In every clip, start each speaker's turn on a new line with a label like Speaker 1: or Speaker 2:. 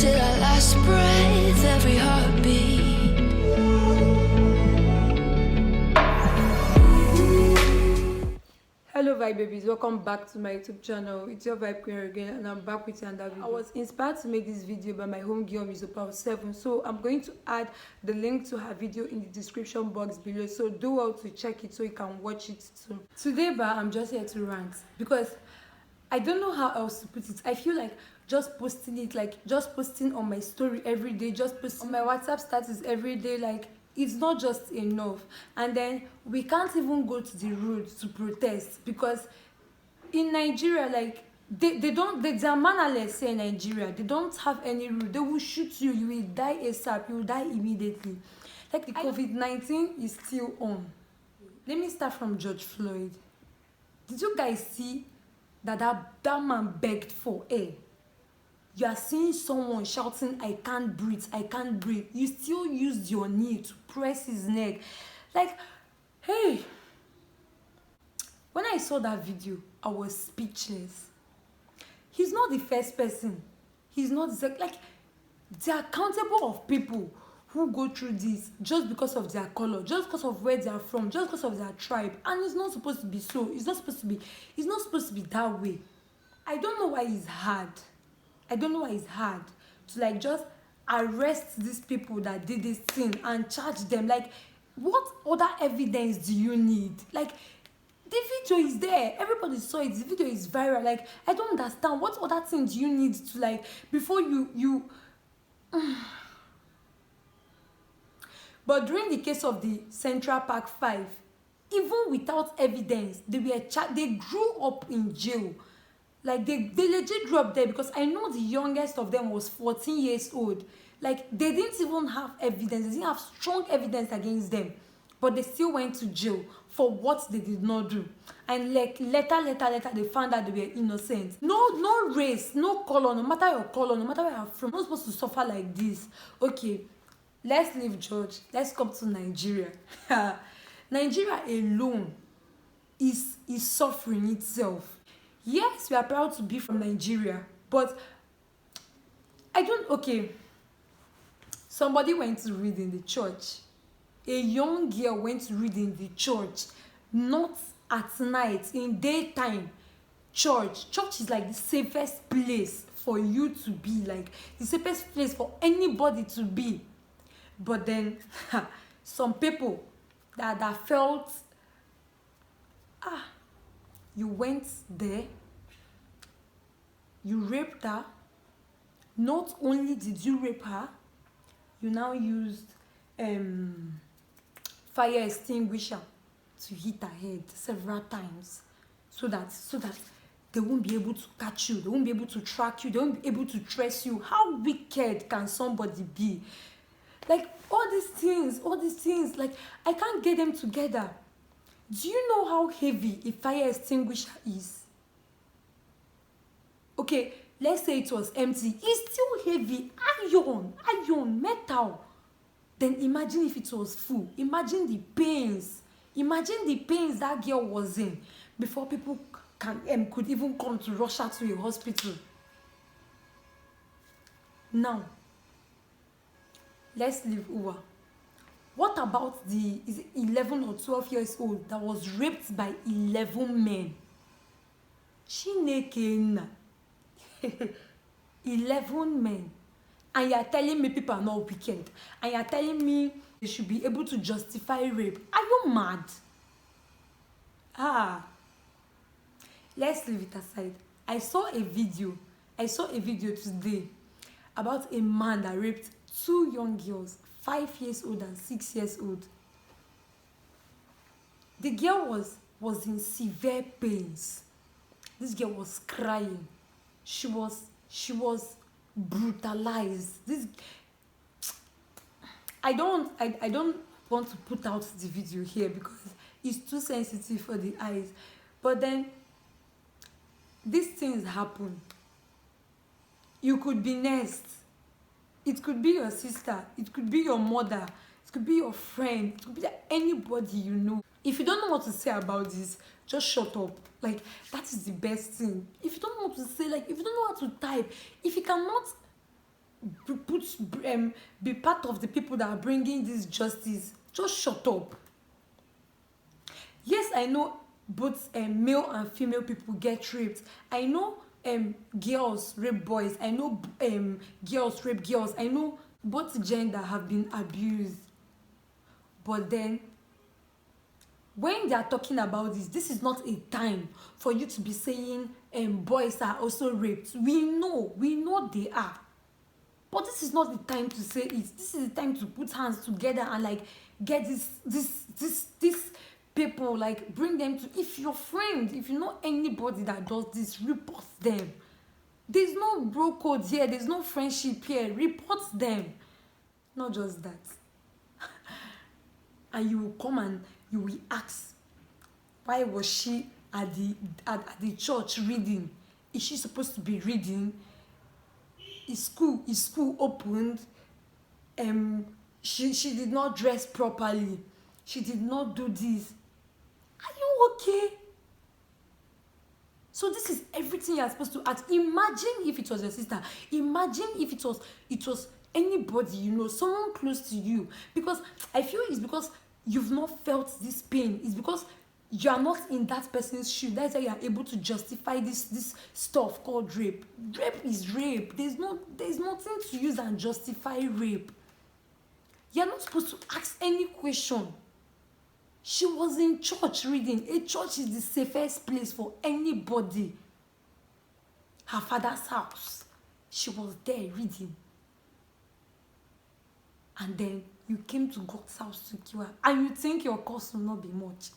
Speaker 1: till our last breath, every heartbeat.
Speaker 2: Hello Vibe babies, welcome back to my YouTube channel. It's your Vibe Queen again, and I'm back with another video. I was inspired to make this video by my homegirl Mizopower7, so I'm going to add the link to her video in the description box below, so do well to check it so you can watch it too. Today I'm just here to rant because I don't know how else to put it. I feel like just posting it, like just posting on my story every day, just posting on my WhatsApp status every day, like it's not just enough. And then we can't even go to the road to protest because in Nigeria, like they don't, are mannerless here in Nigeria. They don't have any rule. They will shoot you, you will die ASAP, you will die immediately. Like the COVID-19 is still on. Let me start from George Floyd. Did you guys see that man begged for air? You are seeing someone shouting, I can't breathe, I can't breathe. You still used your knee to press his neck. Like, hey. When I saw that video, I was speechless. He's not the first person. He's not the, like, they're accountable of people who go through this just because of their color, just because of where they are from, just because of their tribe. And it's not supposed to be so. It's not supposed to be that way. I don't know why it's hard. I don't know why it's hard to like just arrest these people that did this thing and charge them. Like, what other evidence do you need? Like, the video is there. Everybody saw it. The video is viral. Like, I don't understand. What other thing do you need to, like, before you But during the case of the Central Park 5, even without evidence, they grew up in jail. Like, they legit grew up there because I know the youngest of them was 14 years old. Like, they didn't even have evidence. They didn't have strong evidence against them. But they still went to jail for what they did not do. And like, later, they found out they were innocent. No race, no color, no matter your color, no matter where you're from. You're not supposed to suffer like this. Okay, let's leave George. Let's come to Nigeria. Nigeria alone is suffering itself. Yes, we are proud to be from Nigeria, but okay. Somebody went to read in the church. A young girl went to read in the church, not at night, in daytime. Church is like the safest place for you to be, like the safest place for anybody to be. But then, some people that felt, you went there, you raped her. Not only did you rape her, you now used fire extinguisher to hit her head several times so that they won't be able to catch you, they won't be able to track you, they won't be able to trace you. How wicked can somebody be? Like, all these things, like, I can't get them together. Do you know how heavy a fire extinguisher is? Okay, let's say it was empty. It's still heavy. Iron, metal. Then imagine if it was full. Imagine the pains. Imagine the pains that girl was in before people could even come to rush her to a hospital. Now, let's leave Uwa. What about the 11 or 12 years old that was raped by 11 men? Chineke. 11 men. And you are telling me people are not wicked. And you are telling me they should be able to justify rape. Are you mad? Let's leave it aside. I saw a video today about a man that raped 2 young girls, 5 years old and 6 years old. The girl was in severe pains. This girl was crying. She was brutalized. I don't want to put out the video here because it's too sensitive for the eyes. But then these things happen. You could be next. It could be your sister, it could be your mother, it could be your friend, it could be anybody you know. If you don't know what to say about this, just shut up. Like, that is the best thing. If you don't know what to say, like, if you don't know how to type, if you cannot be part of the people that are bringing this justice. Just shut up. Yes, I know both male and female people get raped. I know girls rape boys. I know girls rape girls. I know both gender have been abused. But then, when they are talking about this is not a time for you to be saying boys are also raped. We know they are. But this is not the time to say it. This is the time to put hands together and like get this people, like bring them to, if your friend, if you know anybody that does this, report them. There's no bro code here, there's no friendship here. Report them. Not just that. And you will come and you will ask, why was she at the church reading? Is she supposed to be reading? Is school opened? She did not dress properly. She did not do this. Are you okay? So this is everything you're supposed to ask. Imagine if it was your sister. Imagine if it was anybody, you know, someone close to you. Because I feel it's because you've not felt this pain. It's because you are not in that person's shoe. That's why you are able to justify this stuff called rape. Rape is rape. There's nothing to use and justify rape. You're not supposed to ask any question. She was in church reading. A church is the safest place for anybody. Her father's house. She was there reading. And then you came to God's house to kill her. And you think your cost will not be much.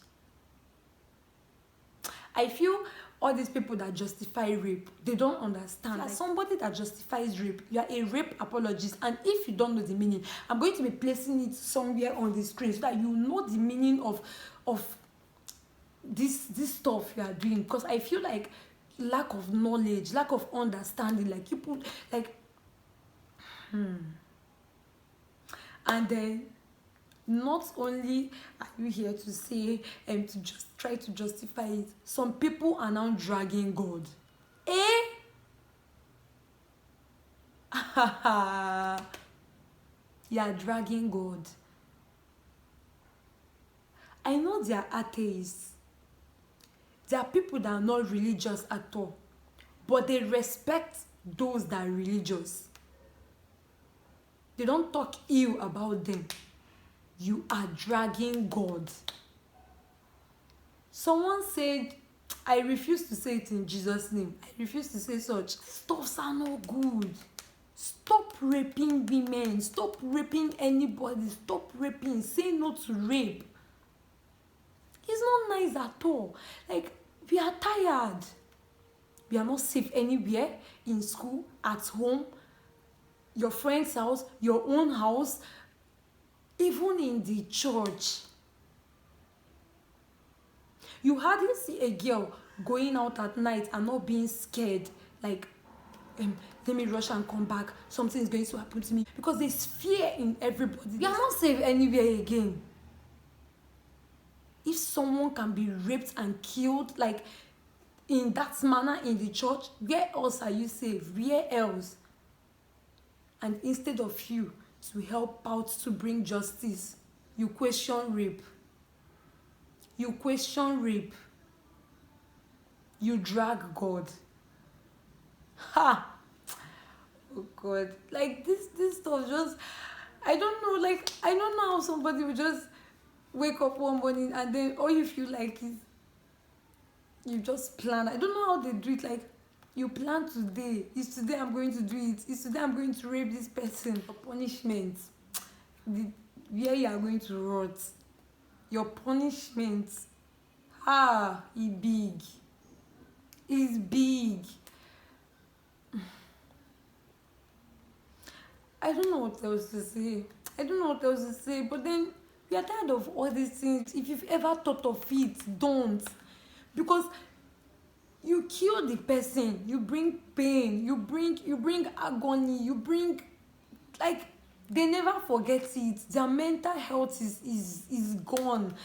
Speaker 2: I feel all these people that justify rape, they don't understand. Like somebody that justifies rape, you are a rape apologist. And if you don't know the meaning, I'm going to be placing it somewhere on the screen so that you know the meaning of this stuff you are doing. Because I feel like lack of knowledge, lack of understanding, like people like and then not only are you here to say and to just try to justify it, some people are now dragging God. You are dragging God. I know they are atheists. There are people that are not religious at all, but they respect those that are religious. They don't talk ill about them. You are dragging God. Someone said, I refuse to say it in Jesus' name. I refuse to say such. Stuffs are not good. Stop raping women. Stop raping anybody. Stop raping. Say no to rape. It's not nice at all. Like, we are tired. We are not safe anywhere. In school, at home, your friend's house, your own house, even in the church. You hardly see a girl going out at night and not being scared. Like, let me rush and come back. Something is going to happen to me. Because there's fear in everybody. You are not safe anywhere again. If someone can be raped and killed, like, in that manner in the church, where else are you safe? Where else? And instead of you to help out to bring justice, you question rape. You question rape. You drag God. Ha! Oh God. Like this stuff just, I don't know, like, I don't know how somebody would just wake up one morning and then all you feel like is you just plan. I don't know how they do it. Like, you plan today. It's today I'm going to do it. It's today I'm going to rape this person. For punishment. Where you are going to rot. Your punishment. It's big. It's big. I don't know what else to say. But then, we are tired of all these things. If you've ever thought of it, don't. Because you kill the person, you bring pain, you bring agony, you bring, like, they never forget it. Their mental health is gone.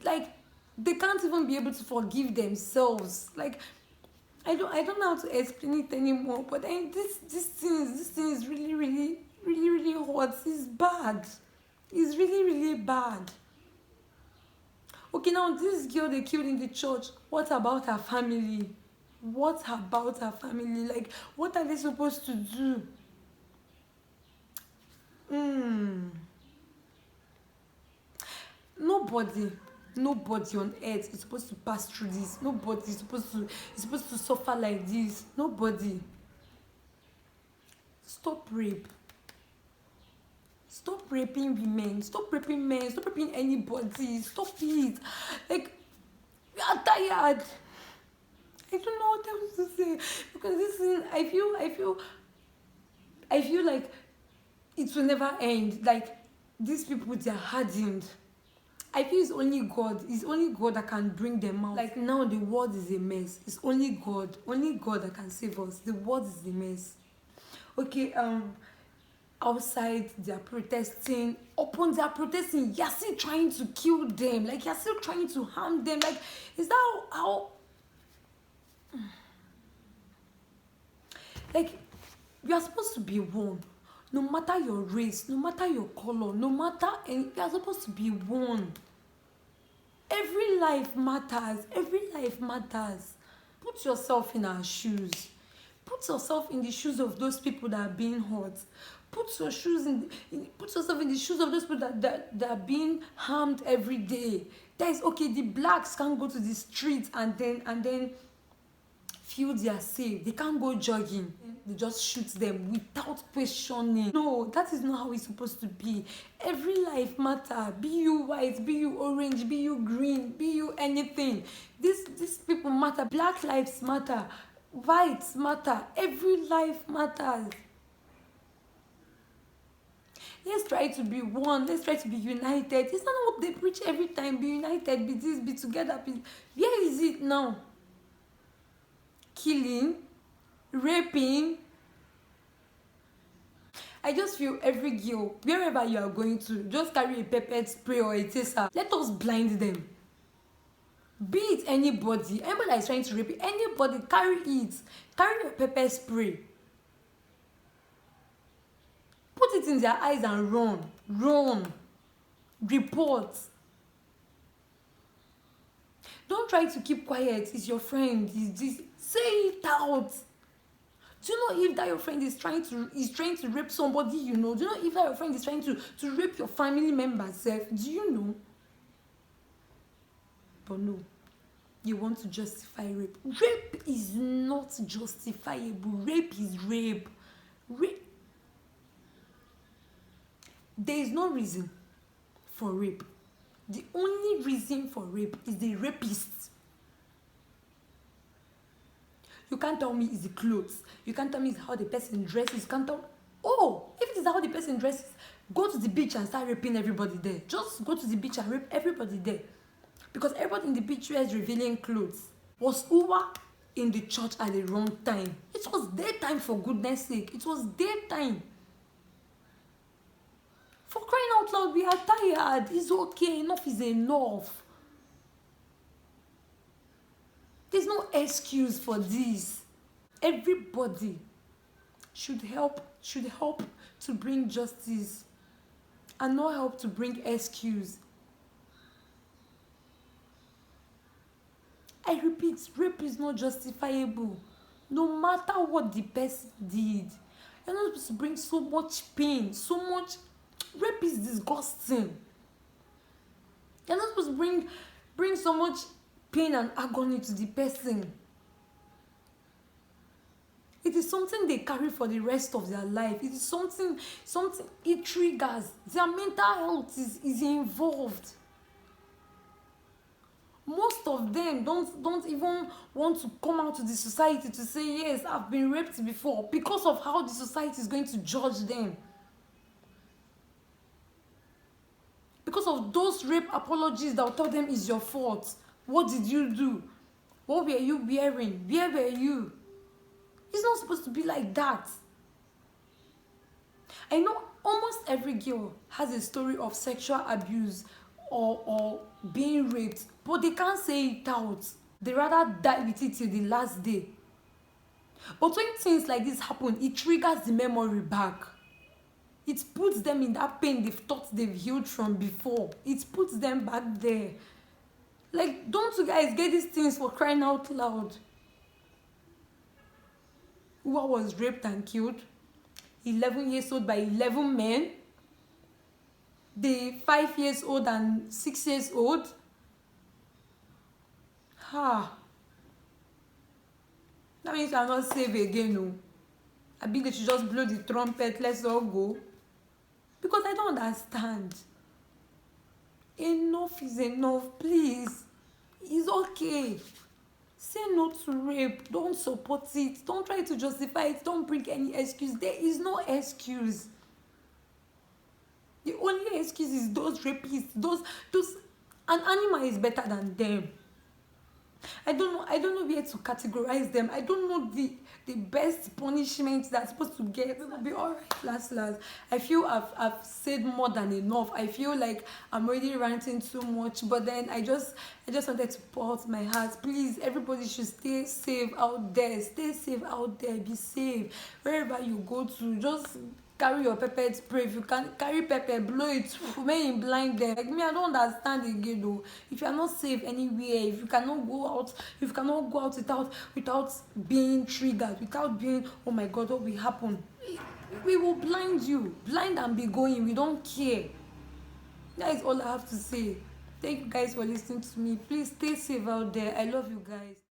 Speaker 2: Like, they can't even be able to forgive themselves. Like, I don't know how to explain it anymore, but then this thing is really, really, really, really hot. It's bad. It's really, really bad. Okay, now this girl they killed in the church, what about her family? What about her family? Like, what are they supposed to do? Nobody, nobody on earth is supposed to pass through this. Nobody is supposed to suffer like this. Nobody. Stop rape. Stop raping women. Stop raping men. Stop raping anybody. Stop it. Like, we are tired. I don't know what else to say, because this is, I feel like it will never end. Like, these people, they are hardened. I feel it's only God that can bring them out. Like, now the world is a mess. It's only God that can save us. The world is a mess. Okay, outside they are protesting. Upon they are protesting, you're still trying to kill them. Like, you're still trying to harm them. Like, is that how like, you are supposed to be one, no matter your race, no matter your color, no matter any, you are supposed to be one. Every life matters. Every life matters. Put yourself in our shoes. Put yourself in the shoes of those people that are being hurt. Put yourself in the shoes of those people that are being harmed every day. That is okay. The blacks can't go to the streets and then feel they are safe. They can't go jogging. They just shoot them without questioning. No, that is not how it's supposed to be. Every life matter. Be you white, be you orange, be you green, be you anything. These people matter. Black lives matter. Whites matter. Every life matters. Let's try to be one. Let's try to be united. It's not what they preach every time. Be united, be this, be together. Where is it now? Killing, raping. I just feel every girl, wherever you are going to, just carry a pepper spray or a taser. Let us blind them. Be it anybody that is trying to rape you, anybody, carry it. Carry a pepper spray. Put it in their eyes and run. Report. Don't try to keep quiet. It's your friend. It's this. Say it out. Do you know if that your friend is trying to rape somebody you know? Do you know if that your friend is trying to rape your family members? Do you know? But no, you want to justify rape. Rape is not justifiable. Rape is rape. There is no reason for rape. The only reason for rape is the rapist. You can't tell me it's the clothes. You can't tell me it's how the person dresses. You can't tell. Oh, if it is how the person dresses, go to the beach and start raping everybody there. Just go to the beach and rape everybody there. Because everybody in the beach wears revealing clothes. Was Uwa in the church at the wrong time? It was daytime, for goodness sake. It was daytime. For crying out loud, we are tired. It's okay. Enough is enough. There's no excuse for this. Everybody should help to bring justice and not help to bring excuse. I repeat, rape is not justifiable. No matter what the person did. You're not supposed to bring so much pain, so much. Rape is disgusting. You're not supposed to bring so much pain and agony to the person. It is something they carry for the rest of their life. It is something it triggers. Their mental health is involved. Most of them don't even want to come out to the society to say, yes, I've been raped before, because of how the society is going to judge them. Because of those rape apologies that will tell them it's your fault. What did you do? What were you wearing? Where were you? It's not supposed to be like that. I know almost every girl has a story of sexual abuse or being raped, but they can't say it out. They rather die with it till the last day. But when things like this happen, it triggers the memory back. It puts them in that pain they've thought they've healed from before. It puts them back there. Like, don't you guys get these things for crying out loud? Who was raped and killed, 11 years old by 11 men, the 5 years old and 6 years old. That means I'm not safe again, no. I think they should just blow the trumpet, let's all go. Because I don't understand. Enough is enough, please. It's okay. Say no to rape. Don't support it. Don't try to justify it. Don't bring any excuse. There is no excuse. The only excuse is those rapists. Those an animal is better than them. I don't know where to categorize them. I don't know the best punishment that's supposed to get. It'll be alright, last. I feel I've said more than enough. I feel like I'm already ranting too much, but then I just wanted to pour out my heart. Please, everybody should stay safe out there. Stay safe out there. Be safe wherever you go to. Just carry your pepper spray. If you can carry pepper, blow it. Remain blind there. Like me, I don't understand again though. If you are not safe anywhere, if you cannot go out without being triggered, without being, oh my God, what will happen? We will blind you. Blind and be going. We don't care. That is all I have to say. Thank you guys for listening to me. Please stay safe out there. I love you guys.